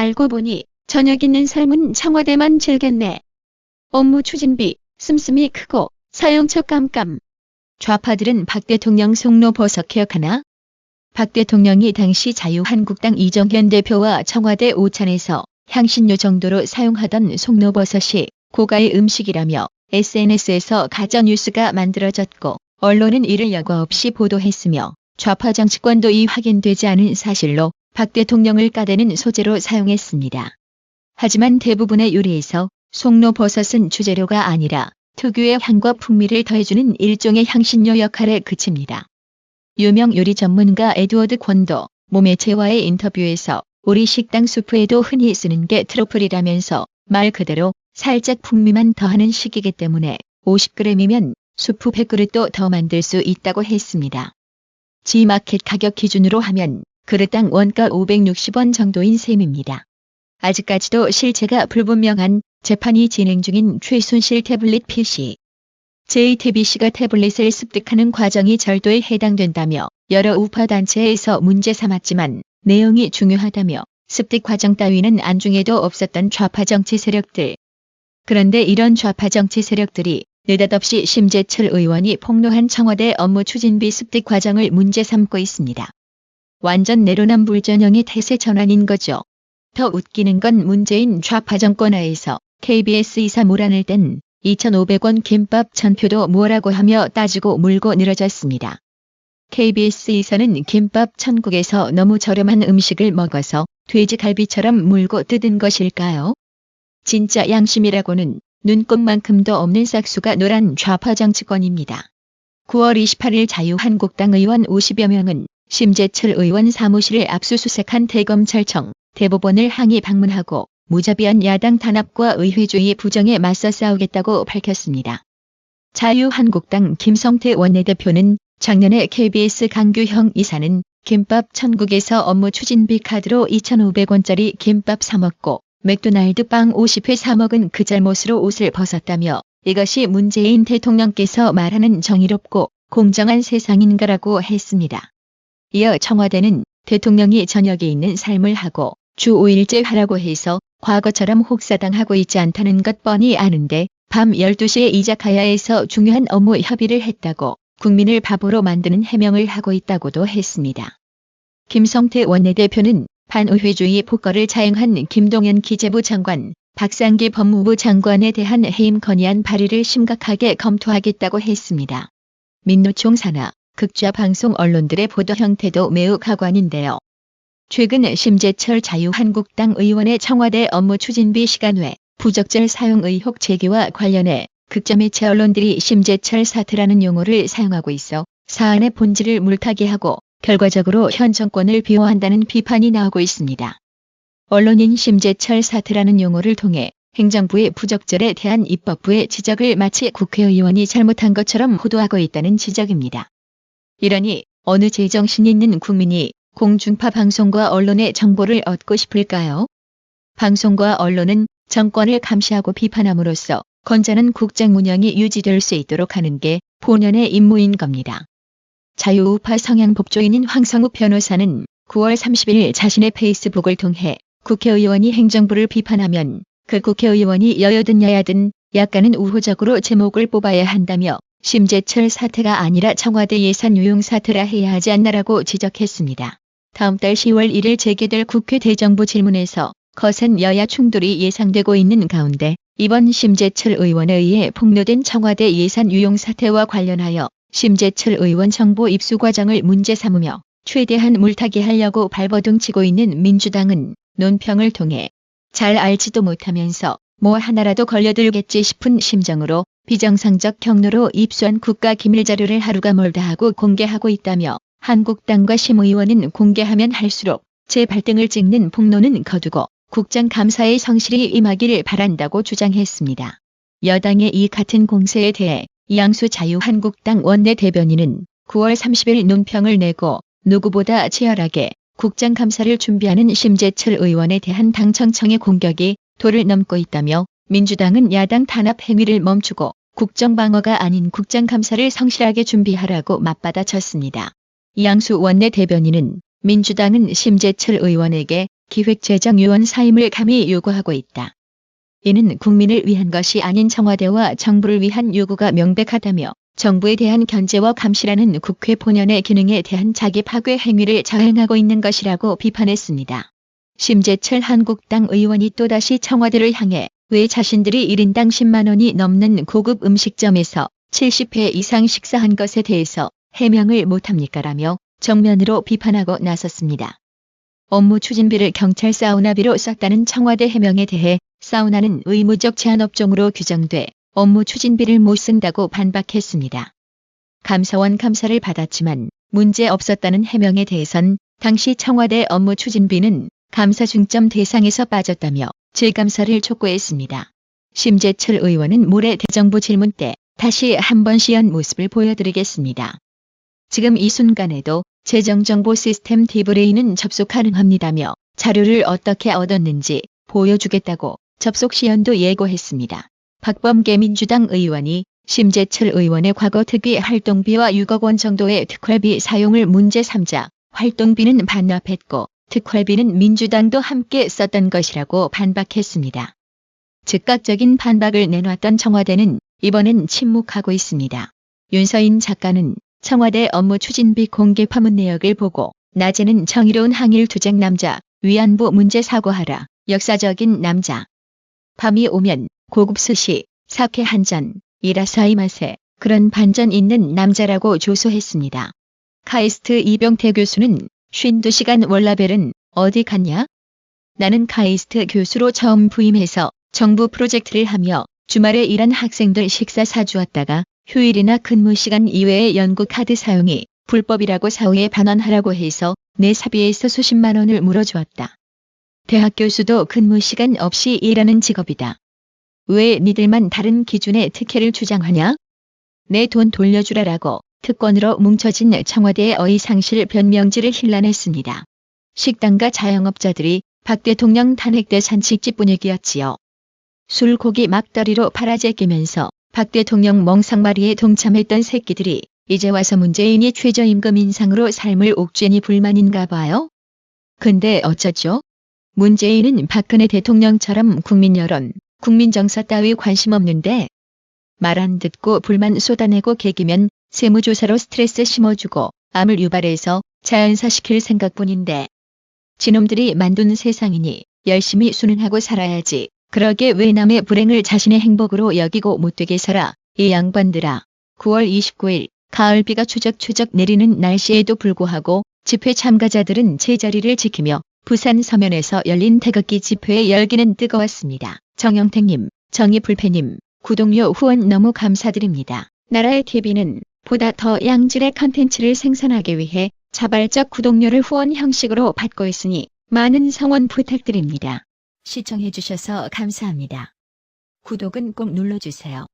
알고 보니 저녁 있는 삶은 청와대만 즐겼네. 업무 추진비, 씀씀이 크고 사용처 깜깜. 좌파들은 박 대통령 송로버섯 기억하나? 박 대통령이 당시 자유한국당 이정현 대표와 청와대 오찬에서 향신료 정도로 사용하던 송로버섯이 고가의 음식이라며 SNS에서 가짜뉴스가 만들어졌고 언론은 이를 여과 없이 보도했으며 좌파 정치권도 이 확인되지 않은 사실로 박 대통령을 까대는 소재로 사용했습니다. 하지만 대부분의 요리에서 송로버섯은 주재료가 아니라 특유의 향과 풍미를 더해주는 일종의 향신료 역할에 그칩니다. 유명 요리 전문가 에드워드 권도 모매체와의 인터뷰에서 우리 식당 수프에도 흔히 쓰는 게 트러플이라면서 말 그대로 살짝 풍미만 더하는 식이기 때문에 50g이면 수프 100그릇도 더 만들 수 있다고 했습니다. 지마켓 가격 기준으로 하면 그릇당 원가 560원 정도인 셈입니다. 아직까지도 실체가 불분명한 재판이 진행 중인 최순실 태블릿 PC. JTBC가 태블릿을 습득하는 과정이 절도에 해당된다며 여러 우파 단체에서 문제 삼았지만 내용이 중요하다며 습득 과정 따위는 안중에도 없었던 좌파 정치 세력들. 그런데 이런 좌파 정치 세력들이 느닷없이 심재철 의원이 폭로한 청와대 업무 추진비 습득 과정을 문제 삼고 있습니다. 완전 내로남불 전형의 태세 전환인 거죠. 더 웃기는 건 문재인 좌파 정권 하에서 KBS 이사 몰아낼 땐 2,500원 김밥 1,000표도 뭐라고 하며 따지고 물고 늘어졌습니다. KBS 이사는 김밥 천국에서 너무 저렴한 음식을 먹어서 돼지갈비처럼 물고 뜯은 것일까요? 진짜 양심이라고는 눈꼽만큼도 없는 싹수가 노란 좌파 정치권입니다. 9월 28일 자유한국당 의원 50여 명은 심재철 의원 사무실을 압수수색한 대검찰청, 대법원을 항의 방문하고 무자비한 야당 탄압과 의회주의 부정에 맞서 싸우겠다고 밝혔습니다. 자유한국당 김성태 원내대표는 작년에 KBS 강규형 이사는 김밥 천국에서 업무 추진비 카드로 2,500원짜리 김밥 사 먹고 맥도날드 빵 50회 사 먹은 그 잘못으로 옷을 벗었다며 이것이 문재인 대통령께서 말하는 정의롭고 공정한 세상인가라고 했습니다. 이어 청와대는 대통령이 저녁에 있는 삶을 하고 주 5일째 하라고 해서 과거처럼 혹사당하고 있지 않다는 것 뻔히 아는데 밤 12시에 이자카야에서 중요한 업무 협의를 했다고 국민을 바보로 만드는 해명을 하고 있다고도 했습니다. 김성태 원내대표는 반의회주의 폭거를 자행한 김동연 기재부 장관, 박상기 법무부 장관에 대한 해임 건의안 발의를 심각하게 검토하겠다고 했습니다. 민노총 산하, 극좌 방송 언론들의 보도 형태도 매우 가관인데요. 최근 심재철 자유한국당 의원의 청와대 업무 추진비 시간외 부적절 사용 의혹 제기와 관련해 극좌 매체 언론들이 심재철 사태라는 용어를 사용하고 있어 사안의 본질을 물타기하고 결과적으로 현 정권을 비호한다는 비판이 나오고 있습니다. 언론인 심재철 사태라는 용어를 통해 행정부의 부적절에 대한 입법부의 지적을 마치 국회의원이 잘못한 것처럼 호도하고 있다는 지적입니다. 이러니 어느 제정신 있는 국민이 공중파 방송과 언론의 정보를 얻고 싶을까요? 방송과 언론은 정권을 감시하고 비판함으로써 건전한 국정 운영이 유지될 수 있도록 하는 게 본연의 임무인 겁니다. 자유우파 성향 법조인인 황성욱 변호사는 9월 30일 자신의 페이스북을 통해 국회의원이 행정부를 비판하면 그 국회의원이 여야든 야야든 약간은 우호적으로 제목을 뽑아야 한다며 심재철 사태가 아니라 청와대 예산 유용 사태라 해야 하지 않나라고 지적했습니다. 다음 달 10월 1일 재개될 국회 대정부 질문에서 거센 여야 충돌이 예상되고 있는 가운데 이번 심재철 의원에 의해 폭로된 청와대 예산 유용 사태와 관련하여 심재철 의원 정보 입수 과정을 문제 삼으며 최대한 물타기하려고 발버둥치고 있는 민주당은 논평을 통해 잘 알지도 못하면서 뭐 하나라도 걸려들겠지 싶은 심정으로 비정상적 경로로 입수한 국가기밀자료를 하루가 멀다 하고 공개하고 있다며 한국당과 심 의원은 공개하면 할수록 재발등을 찍는 폭로는 거두고 국정감사에 성실히 임하기를 바란다고 주장했습니다. 여당의 이 같은 공세에 대해 이양수 자유한국당 원내대변인은 9월 30일 논평을 내고 누구보다 치열하게 국정감사를 준비하는 심재철 의원에 대한 당청청의 공격이 도를 넘고 있다며 민주당은 야당 탄압 행위를 멈추고 국정방어가 아닌 국정감사를 성실하게 준비하라고 맞받아쳤습니다. 이양수 원내대변인은 민주당은 심재철 의원에게 기획재정위원 사임을 감히 요구하고 있다. 이는 국민을 위한 것이 아닌 청와대와 정부를 위한 요구가 명백하다며 정부에 대한 견제와 감시라는 국회 본연의 기능에 대한 자기 파괴 행위를 자행하고 있는 것이라고 비판했습니다. 심재철 한국당 의원이 또다시 청와대를 향해 왜 자신들이 1인당 10만 원이 넘는 고급 음식점에서 70회 이상 식사한 것에 대해서 해명을 못합니까라며 정면으로 비판하고 나섰습니다. 업무 추진비를 경찰 사우나비로 썼다는 청와대 해명에 대해 사우나는 의무적 제한업종으로 규정돼 업무 추진비를 못 쓴다고 반박했습니다. 감사원 감사를 받았지만 문제 없었다는 해명에 대해선 당시 청와대 업무 추진비는 감사 중점 대상에서 빠졌다며 재감사를 촉구했습니다. 심재철 의원은 모레 대정부 질문 때 다시 한번 시연 모습을 보여드리겠습니다. 지금 이 순간에도 재정정보 시스템 디브레인은 접속 가능합니다며 자료를 어떻게 얻었는지 보여주겠다고 접속 시연도 예고했습니다. 박범계 민주당 의원이 심재철 의원의 과거 특위 활동비와 6억 원 정도의 특활비 사용을 문제 삼자 활동비는 반납했고 특활비는 민주당도 함께 썼던 것이라고 반박했습니다. 즉각적인 반박을 내놨던 청와대는 이번엔 침묵하고 있습니다. 윤서인 작가는 청와대 업무 추진비 공개 파문 내역을 보고 낮에는 정의로운 항일 투쟁 남자, 위안부 문제 사과하라, 역사적인 남자. 밤이 오면 고급 스시, 사케 한 잔, 이라사이 맛에 그런 반전 있는 남자라고 조소했습니다. 카이스트 이병태 교수는 52시간 월라벨은 어디 갔냐? 나는 카이스트 교수로 처음 부임해서 정부 프로젝트를 하며 주말에 일한 학생들 식사 사주었다가 휴일이나 근무 시간 이외의 연구 카드 사용이 불법이라고 사후에 반환하라고 해서 내 사비에서 수십만 원을 물어주었다. 대학 교수도 근무 시간 없이 일하는 직업이다. 왜 니들만 다른 기준의 특혜를 주장하냐? 내 돈 돌려주라라고 특권으로 뭉쳐진 청와대의 어이상실 변명지를 힐난했습니다. 식당가 자영업자들이 박 대통령 탄핵 때 잔치집 분위기였지요. 술 고기 막다리로 팔아제끼면서 박 대통령 멍상마리에 동참했던 새끼들이 이제 와서 문재인이 최저임금 인상으로 삶을 옥죄니 불만인가 봐요? 근데 어쩌죠? 문재인은 박근혜 대통령처럼 국민 여론, 국민 정서 따위 관심 없는데 말 안 듣고 불만 쏟아내고 개기면 세무조사로 스트레스 심어주고 암을 유발해서 자연사시킬 생각뿐인데 지놈들이 만든 세상이니 열심히 순응하고 살아야지. 그러게 왜 남의 불행을 자신의 행복으로 여기고 못되게 살아. 이 양반들아. 9월 29일 가을비가 추적추적 내리는 날씨에도 불구하고 집회 참가자들은 제자리를 지키며 부산 서면에서 열린 태극기 집회의 열기는 뜨거웠습니다. 정영택님, 정의불패님, 구독료 후원 너무 감사드립니다. 나라의 TV는 보다 더 양질의 컨텐츠를 생산하기 위해 자발적 구독료를 후원 형식으로 받고 있으니 많은 성원 부탁드립니다. 시청해주셔서 감사합니다. 구독은 꼭 눌러주세요.